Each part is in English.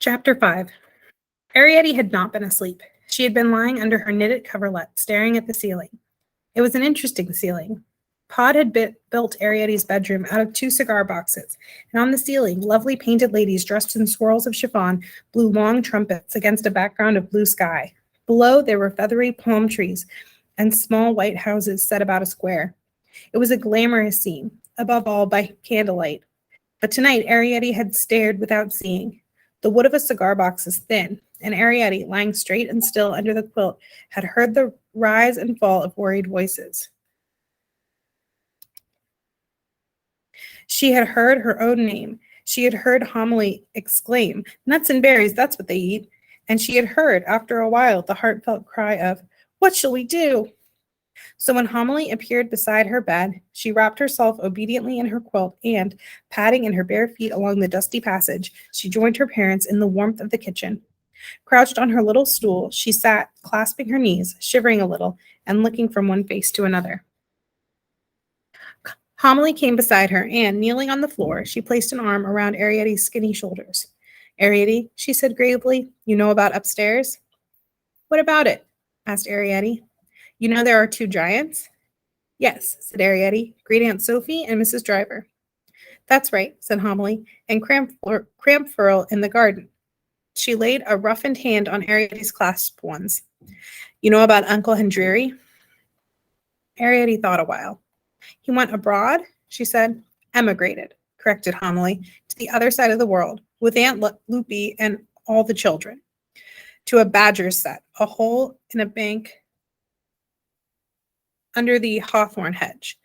Chapter 5. Arietti had not been asleep. She had been lying under her knitted coverlet, staring at the ceiling. It was an interesting ceiling. Pod had built Arietti's bedroom out of 2 cigar boxes, and on the ceiling, lovely painted ladies dressed in swirls of chiffon blew long trumpets against a background of blue sky. Below, there were feathery palm trees and small white houses set about a square. It was a glamorous scene, above all by candlelight. But tonight, Arietti had stared without seeing. The wood of a cigar box is thin, and Arietti, lying straight and still under the quilt, had heard the rise and fall of worried voices. She had heard her own name. She had heard Homily exclaim, "Nuts and berries, that's what they eat." And she had heard, after a while, the heartfelt cry of, "What shall we do?" So when Homily appeared beside her bed, she wrapped herself obediently in her quilt and, padding in her bare feet along the dusty passage, she joined her parents in the warmth of the kitchen. Crouched on her little stool, she sat, clasping her knees, shivering a little, and looking from one face to another. Homily came beside her, and, kneeling on the floor, she placed an arm around Arietti's skinny shoulders. "Arietti," she said gravely, "you know about upstairs?" "What about it?" asked Arietti. "You know there are 2 giants?" "Yes," said Arietti, "Great Aunt Sophie and Mrs. Driver." "That's right," said Homily, "and Crampfurl in the garden." She laid a roughened hand on Arietti's clasped ones. "You know about Uncle Hendreary?" Arietti thought a while. "He went abroad," she said. "Emigrated," corrected Homily, "to the other side of the world, with Aunt Loopy and all the children. To a badger's set, a hole in a bank under the hawthorn hedge.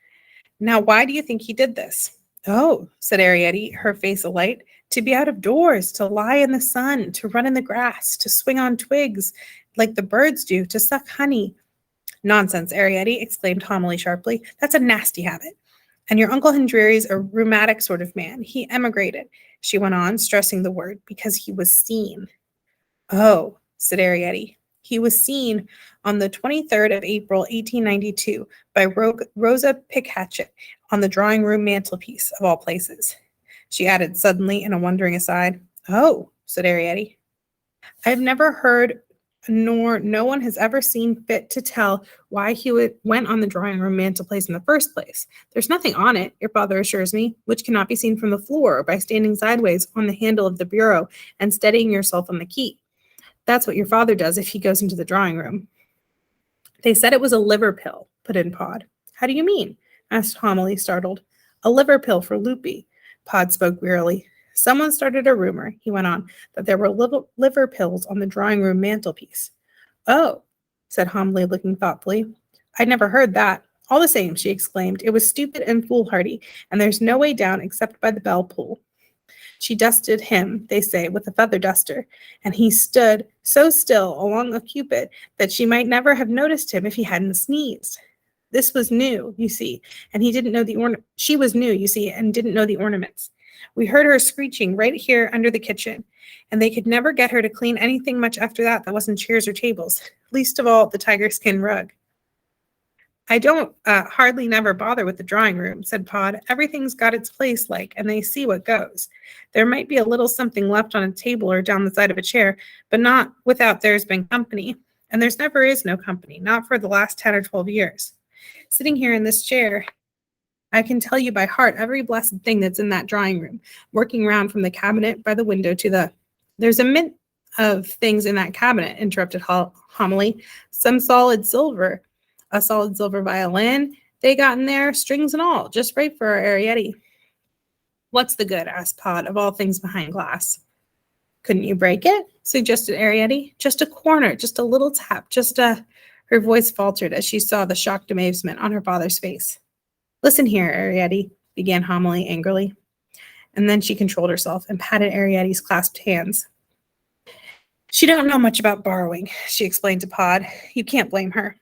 Now, why do you think he did this?" "Oh," said Arietti, her face alight, "to be out of doors, to lie in the sun, to run in the grass, to swing on twigs like the birds do, to suck honey." "Nonsense, Arietti," exclaimed Homily sharply. "That's a nasty habit. And your Uncle Hendreary's a rheumatic sort of man. He emigrated," she went on, stressing the word, "because he was seen." "Oh," said Arietti. "He was seen on the 23rd of April, 1892, by Rosa Pickhatchet on the drawing-room mantelpiece, of all places." She added suddenly in a wondering aside, "Oh," said Arietti. "I have never heard, nor no one has ever seen fit to tell why he went on the drawing-room mantelpiece in the first place. There's nothing on it, your father assures me, which cannot be seen from the floor or by standing sideways on the handle of the bureau and steadying yourself on the key. That's what your father does if he goes into the drawing-room." "They said it was a liver pill," put in Pod. "How do you mean?" asked Homily, startled. "A liver pill for Loopy." Pod spoke wearily. "Someone started a rumor," he went on, "that there were liver pills on the drawing-room mantelpiece." "Oh," said Homily, looking thoughtfully. "I'd never heard that. All the same," she exclaimed, "it was stupid and foolhardy, and there's no way down except by the bell pull. She dusted him, they say, with a feather duster, and he stood so still along a cupid that she might never have noticed him if he hadn't sneezed. This was new, you see, and he didn't know the she was new, you see, and didn't know the ornaments. We heard her screeching right here under the kitchen, and they could never get her to clean anything much after that wasn't chairs or tables, least of all the tiger skin rug." "I don't hardly never bother with the drawing room," said Pod. "Everything's got its place, and they see what goes. There might be a little something left on a table or down the side of a chair, but not without there's been company. And there's never is no company, not for the last 10 or 12 years. Sitting here in this chair, I can tell you by heart every blessed thing that's in that drawing room, working round from the cabinet by the window to the—" "There's a mint of things in that cabinet," interrupted Homily. "Some solid silver. A solid silver violin they got in there, strings and all, just right for our Arietti." "What's the good?" asked Pod, "of all things behind glass?" "Couldn't you break it?" suggested Arietti. "Just a corner, just a little tap, just a—" Her voice faltered as she saw the shocked amazement on her father's face. "Listen here, Arietti," began Homily angrily. And then she controlled herself and patted Arietti's clasped hands. "She don't know much about borrowing," she explained to Pod. "You can't blame her."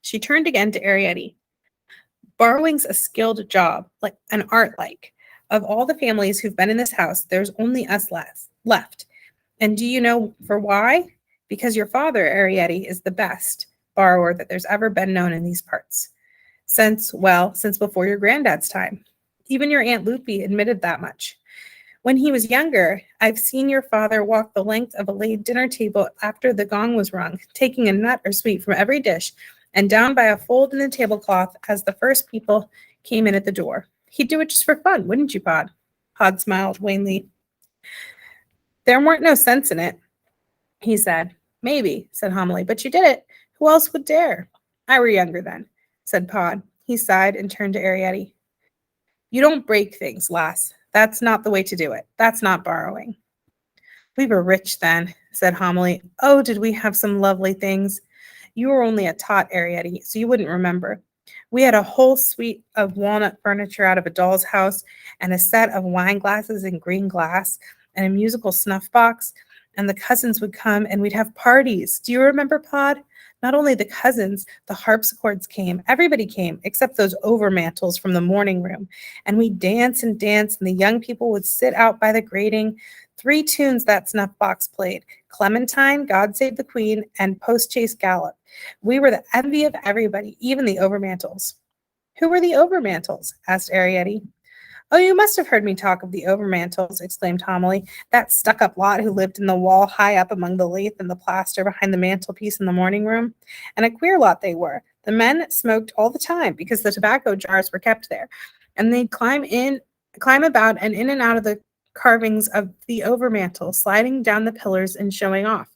She turned again to Arietti. "Borrowing's a skilled job, like an art like. Of all the families who've been in this house, there's only us left. And do you know for why? Because your father, Arietti, is the best borrower that there's ever been known in these parts. Since before your granddad's time. Even your Aunt Loopy admitted that much. When he was younger, I've seen your father walk the length of a laid dinner table after the gong was rung, taking a nut or sweet from every dish and down by a fold in the tablecloth as the first people came in at the door. He'd do it just for fun, wouldn't you, Pod? Pod smiled wanly. There weren't no sense in it, he said. Maybe, said Homily, but you did it. Who else would dare? I were younger then, said Pod. He sighed and turned to Arietti. You don't break things, lass. That's not the way to do it. That's not borrowing. We were rich then, said Homily. Oh, did we have some lovely things? You were only a tot, Arietti, so you wouldn't remember. We had a whole suite of walnut furniture out of a doll's house, and a set of wine glasses in green glass, and a musical snuff box, and the cousins would come, and we'd have parties. Do you remember, Pod? Not only the cousins, the harpsichords came. Everybody came, except those overmantels from the morning room. And we'd dance and dance, and the young people would sit out by the grating. 3 tunes that snuff box played: Clementine, God Save the Queen, and Postchaise Gallop. We were the envy of everybody, even the overmantels. Who were the overmantels? Asked Arietti. Oh, you must have heard me talk of the overmantels, exclaimed Homily, that stuck-up lot who lived in the wall high up among the lath and the plaster behind the mantelpiece in the morning room. And a queer lot they were. The men smoked all the time because the tobacco jars were kept there, and they'd climb about and in and out of the carvings of the overmantel, sliding down the pillars and showing off.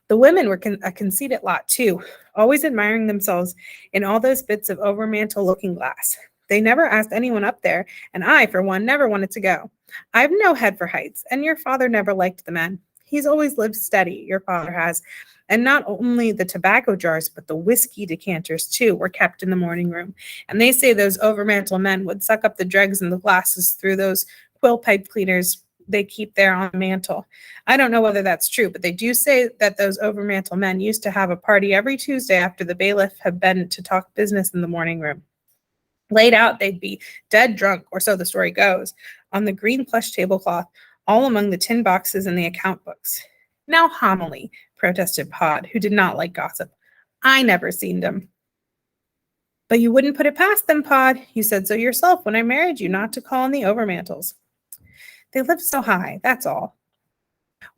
The women were a conceited lot, too, always admiring themselves in all those bits of overmantel looking glass. They never asked anyone up there, and I, for one, never wanted to go. I've no head for heights, and your father never liked the men. He's always lived steady, your father has, and not only the tobacco jars, but the whiskey decanters, too, were kept in the morning room, and they say those overmantel men would suck up the dregs in the glasses through those quill pipe cleaners they keep there on the mantel. I don't know whether that's true, but they do say that those overmantel men used to have a party every Tuesday after the bailiff had been to talk business in the morning room. Laid out, they'd be dead drunk, or so the story goes, on the green plush tablecloth, all among the tin boxes and the account books. Now, Homily, protested Pod, who did not like gossip. I never seen them. But you wouldn't put it past them, Pod. You said so yourself when I married you not to call on the overmantels. They lived so high, that's all.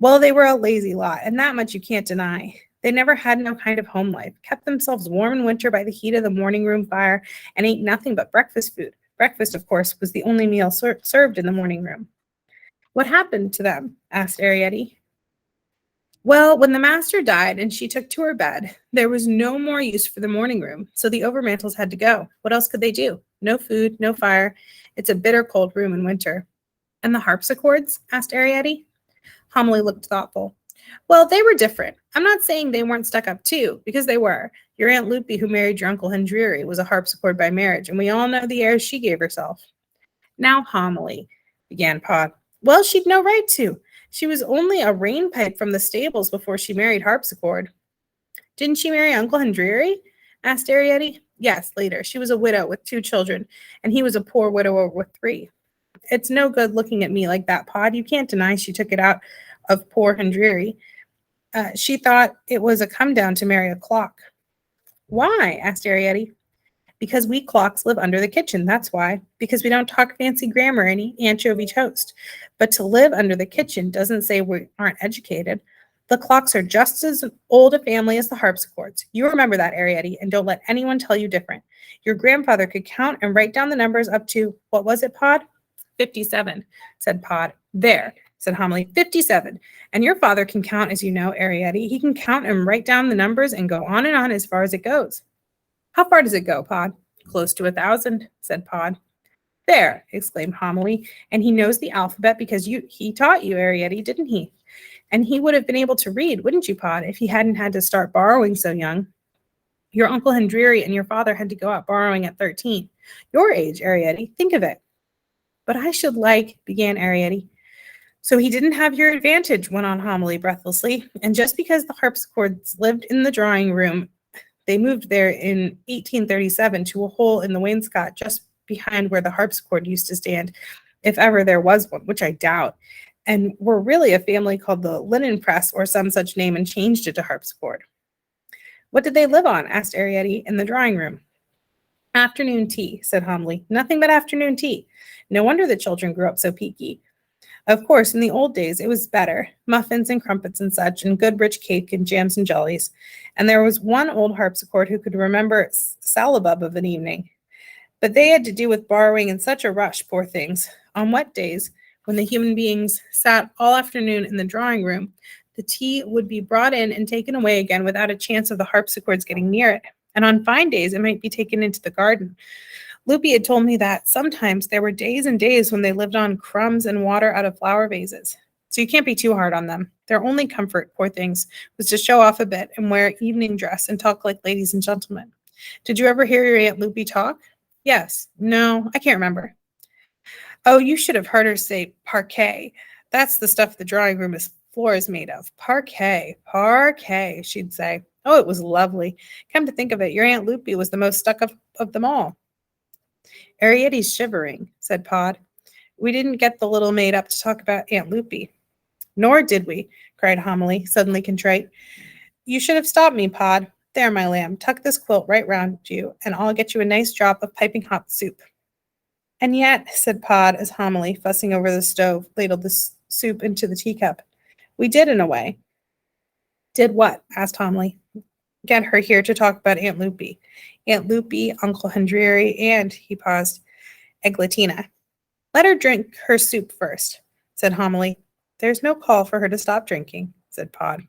Well, they were a lazy lot, and that much you can't deny. They never had no kind of home life, kept themselves warm in winter by the heat of the morning room fire, and ate nothing but breakfast food. Breakfast, of course, was the only meal served in the morning room. What happened to them? Asked Arietti. Well, when the master died and she took to her bed, there was no more use for the morning room, so the overmantels had to go. What else could they do? No food, no fire. It's a bitter cold room in winter. And the harpsichords? Asked Arietti. Homily looked thoughtful. Well, they were different. I'm not saying they weren't stuck up too, because they were. Your Aunt Loopy, who married your Uncle Hendreary, was a harpsichord by marriage, and we all know the airs she gave herself. Now, Homily, began Pod. Well, she'd no right to. She was only a rainpipe from the stables before she married harpsichord. Didn't she marry Uncle Hendreary? Asked Arietti. Yes, later. She was a widow with 2 children, and he was a poor widower with 3. It's no good looking at me like that, Pod. You can't deny she took it out of poor Hendreary. She thought it was a come down to marry a clock. Why? Asked Arietti. Because we clocks live under the kitchen, that's why. Because we don't talk fancy grammar any anchovy toast. But to live under the kitchen doesn't say we aren't educated. The clocks are just as old a family as the harpsichords. You remember that, Arietti, and don't let anyone tell you different. Your grandfather could count and write down the numbers up to, what was it, Pod? 57, said Pod. There, said Homily, 57. And your father can count, as you know, Arietti. He can count and write down the numbers and go on and on as far as it goes. How far does it go, Pod? Close to 1,000, said Pod. There, exclaimed Homily. And he knows the alphabet because he taught you, Arietti, didn't he? And he would have been able to read, wouldn't you, Pod, if he hadn't had to start borrowing so young? Your Uncle Hendreary and your father had to go out borrowing at 13. Your age, Arietti, think of it. But I should like, began Arietti. So he didn't have your advantage, went on Homily breathlessly. And just because the harpsichords lived in the drawing room, they moved there in 1837 to a hole in the wainscot just behind where the harpsichord used to stand, if ever there was one, which I doubt, and were really a family called the Linen Press or some such name and changed it to harpsichord. What did they live on? Asked Arietti. In the drawing room. Afternoon tea, said Homily. Nothing but afternoon tea. No wonder the children grew up so peaky. Of course, in the old days, it was better. Muffins and crumpets and such, and good rich cake and jams and jellies. And there was one old harpsichord who could remember salabub of an evening. But they had to do with borrowing in such a rush, poor things. On wet days, when the human beings sat all afternoon in the drawing room, the tea would be brought in and taken away again without a chance of the harpsichords getting near it. And on fine days, it might be taken into the garden. Loopy had told me that sometimes there were days and days when they lived on crumbs and water out of flower vases. So you can't be too hard on them. Their only comfort, poor things, was to show off a bit and wear evening dress and talk like ladies and gentlemen. Did you ever hear your Aunt Loopy talk? Yes. No, I can't remember. Oh, you should have heard her say parquet. That's the stuff the drawing room floor is made of. Parquet, parquet, she'd say. Oh, it was lovely. Come to think of it, your Aunt Loopy was the most stuck up of them all. Arietti's shivering, said Pod. We didn't get the little maid up to talk about Aunt Loopy. Nor did we, cried Homily, suddenly contrite. You should have stopped me, Pod. There, my lamb, tuck this quilt right round you, and I'll get you a nice drop of piping hot soup. And yet, said Pod, as Homily, fussing over the stove, ladled the soup into the teacup, we did in a way. Did what? Asked Homily. Get her here to talk about Aunt Loopy. Aunt Loopy, Uncle Hendreary, and, he paused, Eglatina. Let her drink her soup first, said Homily. There's no call for her to stop drinking, said Pod.